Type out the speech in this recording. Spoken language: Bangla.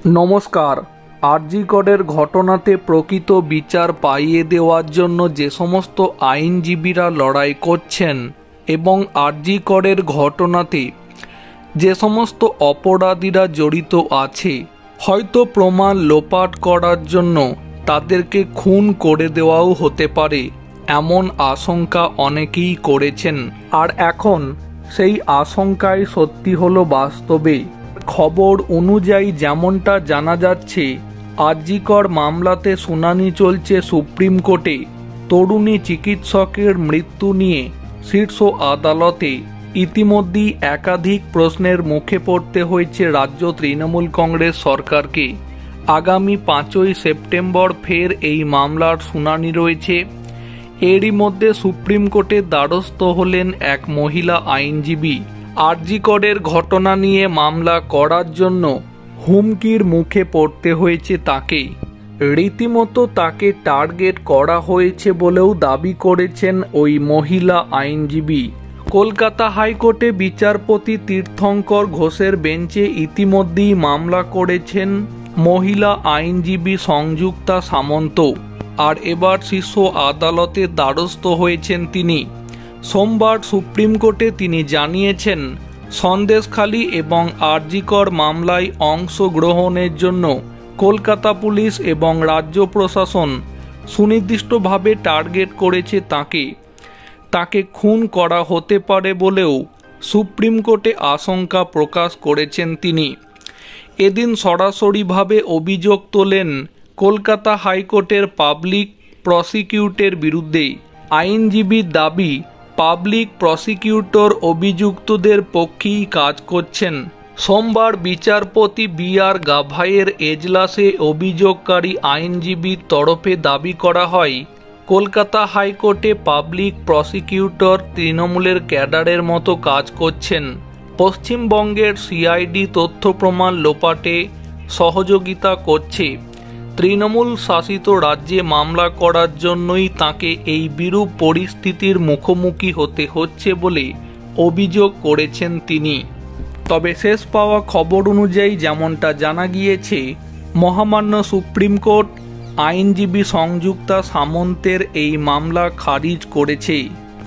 নমস্কার। আরজি করের ঘটনাতে প্রকৃত বিচার পাইয়ে দেওয়ার জন্য যে সমস্ত আইনজীবীরা লড়াই করছেন এবং আরজি করের ঘটনাতে যে সমস্ত অপরাধীরা জড়িত আছে, হয়তো প্রমাণ লোপাট করার জন্য তাদেরকে খুন করে দেওয়াও হতে পারে, এমন আশঙ্কা অনেকেই করেছেন। আর এখন সেই আশঙ্কাই সত্যি হলো বাস্তবে। খবর অনুযায়ী যেমনটা জানা যাচ্ছে, আরজি কর মামলাতে শুনানি চলছে সুপ্রিম কোর্টে। তরুণী চিকিৎসকের মৃত্যু নিয়ে শীর্ষ আদালতে ইতিমধ্যেই একাধিক প্রশ্নের মুখে পড়তে হয়েছে রাজ্য তৃণমূল কংগ্রেস সরকারকে। আগামী 5ই সেপ্টেম্বর ফের এই মামলার শুনানি রয়েছে। এরই মধ্যে সুপ্রিম কোর্টের দ্বারস্থ হলেন এক মহিলা আইনজীবী। আরজি করের ঘটনা নিয়ে মামলা করার জন্য হুমকির মুখে পড়তে হয়েছে তাকে। রীতিমতো তাকে টার্গেট করা হয়েছে বলেও দাবি করেছেন ওই মহিলা আইনজীবী। কলকাতা হাইকোর্টে বিচারপতি তীর্থঙ্কর ঘোষের বেঞ্চে ইতিমধ্যেই মামলা করেছেন মহিলা আইনজীবী সংযুক্তা সামন্ত। আর এবার শীর্ষ আদালতের দ্বারস্থ হয়েছেন তিনি। সোমবার সুপ্রিম কোর্টে তিনি জানিয়েছেন, সন্দেশখালী এবং আরজি কর মামলায় অংশগ্রহণের জন্য কলকাতা পুলিশ এবং রাজ্য প্রশাসন সুনির্দিষ্টভাবে টার্গেট করেছে তাকে খুন করা হতে পারে বলেও সুপ্রিম কোর্টে আশঙ্কা প্রকাশ করেছেন তিনি। এদিন সরাসরিভাবে অভিযোগ তোলেন কলকাতা হাইকোর্টের পাবলিক প্রসিকিউটরের বিরুদ্ধে। আইনজীবীর দাবি, পাবলিক প্রসিকিউটর অভিযুক্তদের পক্ষেই কাজ করছেন। সোমবার বিচারপতি বি.আর. গাভাইয়ের এজলাসে অভিযোগকারী আইনজীবীর তরফে দাবি করা হয়, কলকাতা হাইকোর্টে পাবলিক প্রসিকিউটর তৃণমূলের ক্যাডারের মতো কাজ করছেন। পশ্চিমবঙ্গের সিআইডি তথ্য প্রমাণ লোপাটে সহযোগিতা করছে। তৃণমূল শাসিত রাজ্যে মামলা করার জন্যই তাকে এই বিরূপ পরিস্থিতির মুখোমুখি হতে হচ্ছে বলে অভিযোগ করেছেন তিনি। তবে শেষ পাওয়া খবর অনুযায়ী যেমনটা জানা গিয়েছে, মহামান্য সুপ্রিম কোর্ট আইনজীবী সংযুক্তা সামন্তের এই মামলা খারিজ করেছে।